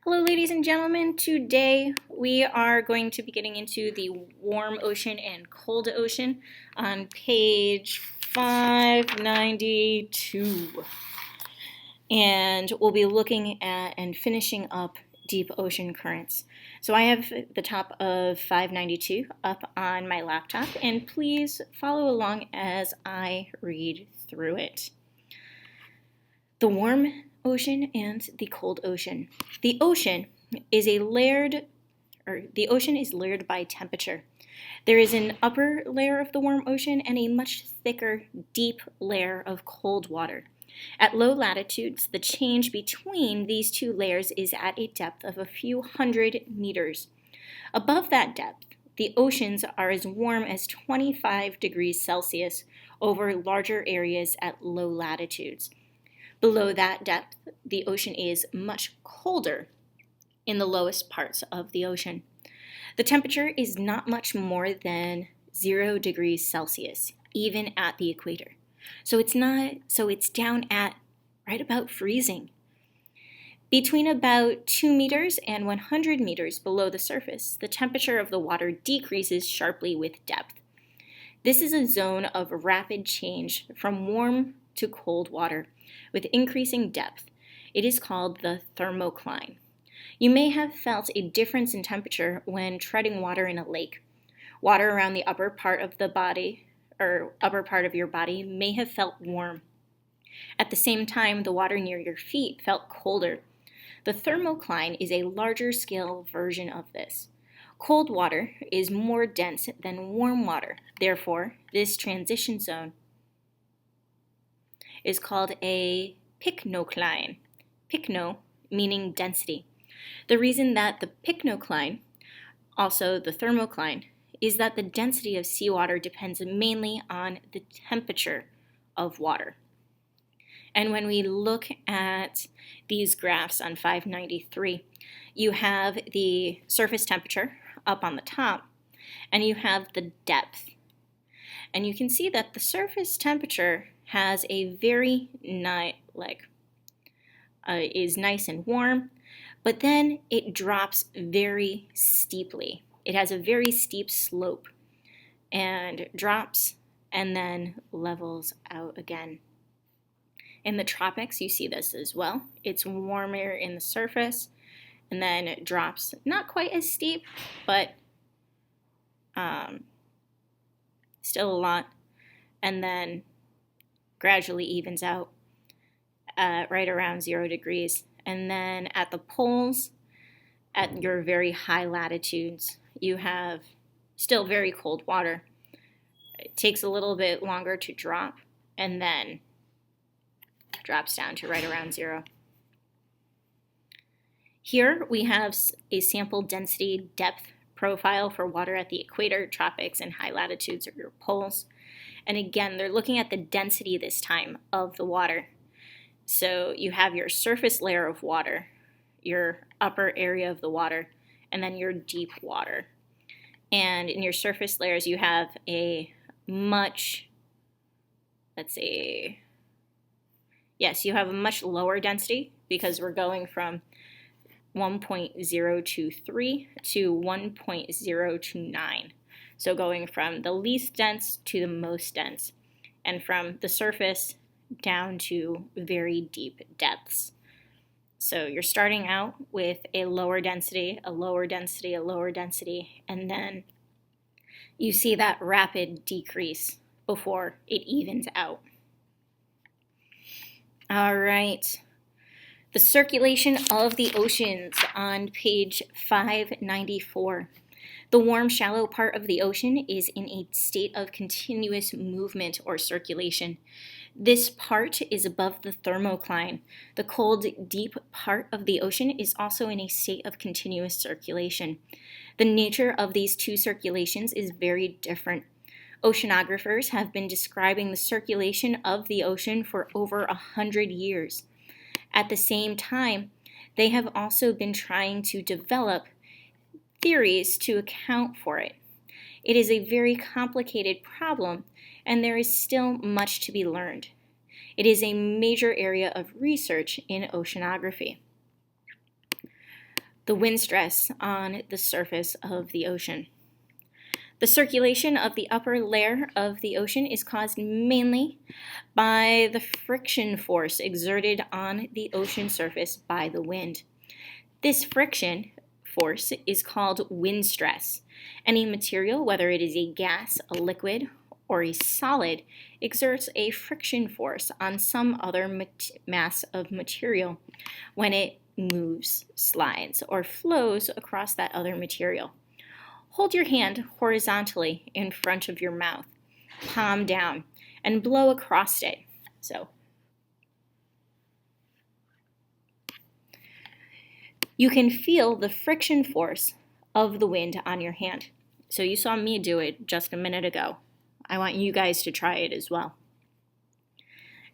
Hello ladies and gentlemen, today we are going to be getting into the warm ocean and cold ocean on page 592. And we'll be looking at and finishing up deep ocean currents. So I have the top of 592 up on my laptop, and please follow along as I read through it. The warm ocean and the cold ocean. The ocean is layered by temperature. There is an upper layer of the warm ocean and a much thicker, deep layer of cold water. At low latitudes, the change between these two layers is at a depth of a few hundred meters. Above that depth, the oceans are as warm as 25 degrees Celsius over larger areas at low latitudes. Below that depth, the ocean is much colder in the lowest parts of the ocean. The temperature is not much more than 0 degrees Celsius, even at the equator. So it's down at right about freezing. Between about 2 meters and 100 meters below the surface, the temperature of the water decreases sharply with depth. This is a zone of rapid change from warm to cold water with increasing depth. It is called the thermocline. You may have felt a difference in temperature when treading water in a lake. Water around the upper part of your body may have felt warm. At the same time, the water near your feet felt colder. The thermocline is a larger scale version of this. Cold water is more dense than warm water. Therefore, this transition zone is called a pycnocline. Pycno meaning density. The reason that the pycnocline, also the thermocline, is that the density of seawater depends mainly on the temperature of water. And when we look at these graphs on 593, you have the surface temperature up on the top, and you have the depth. And you can see that the surface temperature has a very is nice and warm, but then it drops very steeply. It has a very steep slope and drops and then levels out again. In the tropics, you see this as well. It's warmer in the surface and then it drops, not quite as steep, but still a lot, and then gradually evens out right around 0 degrees. And then at the poles, at your very high latitudes, you have still very cold water. It takes a little bit longer to drop and then drops down to right around 0. Here we have a sample density depth profile for water at the equator, tropics, and high latitudes or your poles. And again, they're looking at the density this time of the water. So you have your surface layer of water, your upper area of the water, and then your deep water. And in your surface layers, you have a much, you have a much lower density because we're going from 1.023 to 1.029. So going from the least dense to the most dense, and from the surface down to very deep depths. So you're starting out with a lower density, a lower density, a lower density, and then you see that rapid decrease before it evens out. All right. The circulation of the oceans on page 594. The warm, shallow part of the ocean is in a state of continuous movement or circulation. This part is above the thermocline. The cold, deep part of the ocean is also in a state of continuous circulation. The nature of these two circulations is very different. Oceanographers have been describing the circulation of the ocean for over 100 years. At the same time, they have also been trying to develop theories to account for it. It is a very complicated problem, and there is still much to be learned. It is a major area of research in oceanography. the wind stress on the surface of the ocean. The circulation of the upper layer of the ocean is caused mainly by the friction force exerted on the ocean surface by the wind. This friction force is called wind stress. Any material, whether it is a gas, a liquid, or a solid, exerts a friction force on some other mass of material when it moves, slides, or flows across that other material. Hold your hand horizontally in front of your mouth, palm down, and blow across it. So you can feel the friction force of the wind on your hand. So you saw me do it just a minute ago. I want you guys to try it as well.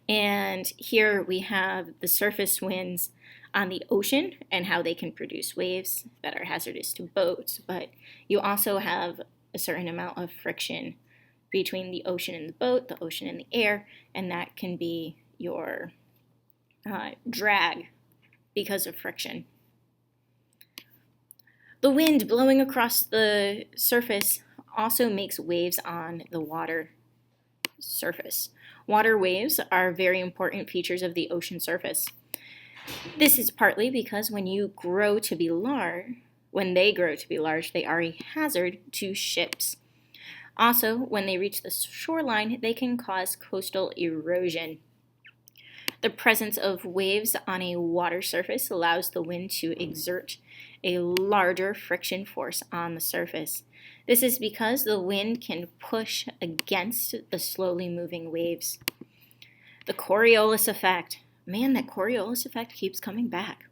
And here we have the surface winds on the ocean and how they can produce waves that are hazardous to boats, but you also have a certain amount of friction between the ocean and the boat, the ocean and the air, and that can be your drag because of friction. The wind blowing across the surface also makes waves on the water surface. Water waves are very important features of the ocean surface. This is partly because when they grow to be large, they are a hazard to ships. Also, when they reach the shoreline, they can cause coastal erosion. The presence of waves on a water surface allows the wind to exert a larger friction force on the surface. This is because the wind can push against the slowly moving waves. The Coriolis Effect. Man, that Coriolis Effect keeps coming back.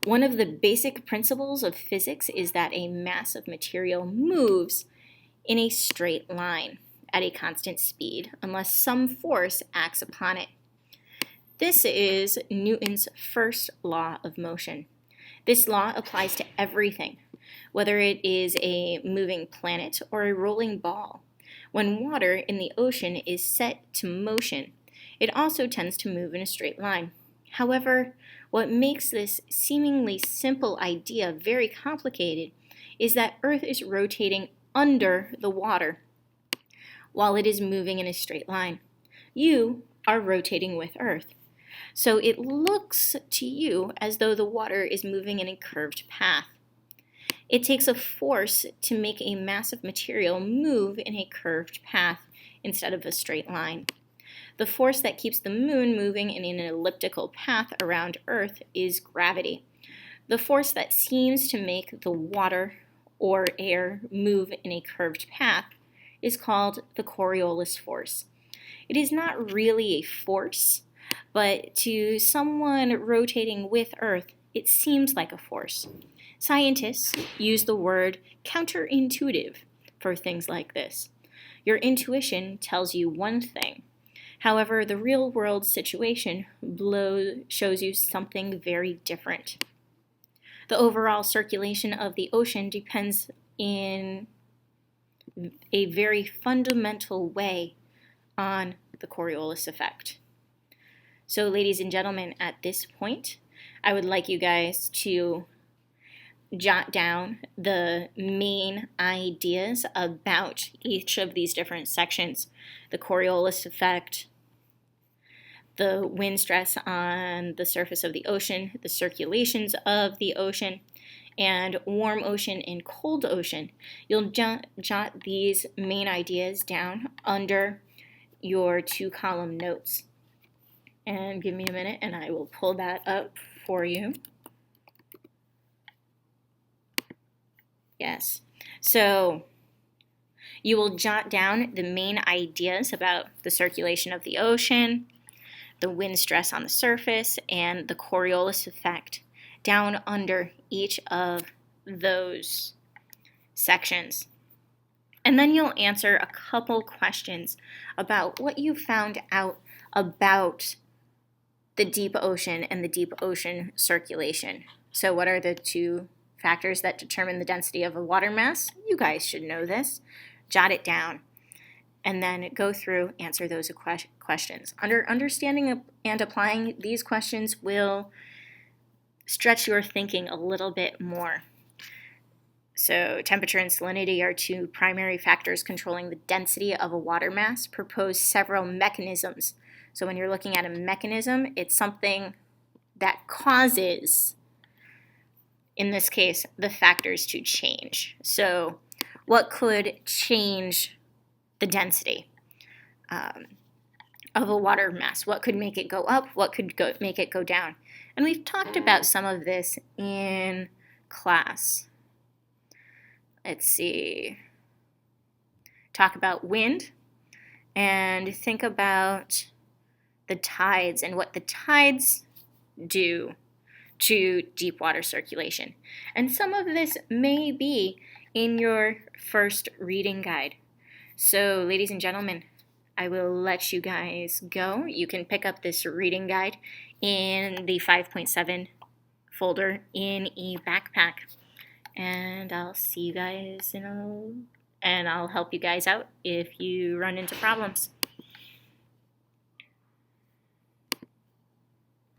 One of the basic principles of physics is that a mass of material moves in a straight line at a constant speed unless some force acts upon it. This is Newton's first law of motion. This law applies to everything, whether it is a moving planet or a rolling ball. When water in the ocean is set to motion, it also tends to move in a straight line. However, what makes this seemingly simple idea very complicated is that Earth is rotating under the water while it is moving in a straight line. You are rotating with Earth. So it looks to you as though the water is moving in a curved path. It takes a force to make a mass of material move in a curved path instead of a straight line. The force that keeps the moon moving in an elliptical path around Earth is gravity. The force that seems to make the water or air move in a curved path is called the Coriolis Force. It is not really a force, but to someone rotating with Earth, it seems like a force. Scientists use the word counterintuitive for things like this. Your intuition tells you one thing. However, the real-world situation shows you something very different. The overall circulation of the ocean depends in a very fundamental way on the Coriolis effect. So, ladies and gentlemen, at this point, I would like you guys to jot down the main ideas about each of these different sections. The Coriolis effect, the wind stress on the surface of the ocean, the circulations of the ocean, and warm ocean and cold ocean. You'll jot these main ideas down under your 2-column notes. And give me a minute and I will pull that up for you. Yes. So you will jot down the main ideas about the circulation of the ocean, the wind stress on the surface, and the Coriolis effect down under each of those sections. And then you'll answer a couple questions about what you found out about the deep ocean and the deep ocean circulation. So what are the 2 factors that determine the density of a water mass? You guys should know this. Jot it down. And then go through, answer those questions. Understanding and applying these questions will stretch your thinking a little bit more. So temperature and salinity are two primary factors controlling the density of a water mass. Propose several mechanisms. So when you're looking at a mechanism, it's something that causes, in this case, the factors to change. So what could change the density of a water mass? What could make it go up? What could make it go down? And we've talked about some of this in class. Let's see. Talk about wind and think about the tides and what the tides do to deep water circulation. And some of this may be in your first reading guide. So, ladies and gentlemen, I will let you guys go. You can pick up this reading guide in the 5.7 folder in eBackpack. And I'll see you guys and I'll help you guys out if you run into problems.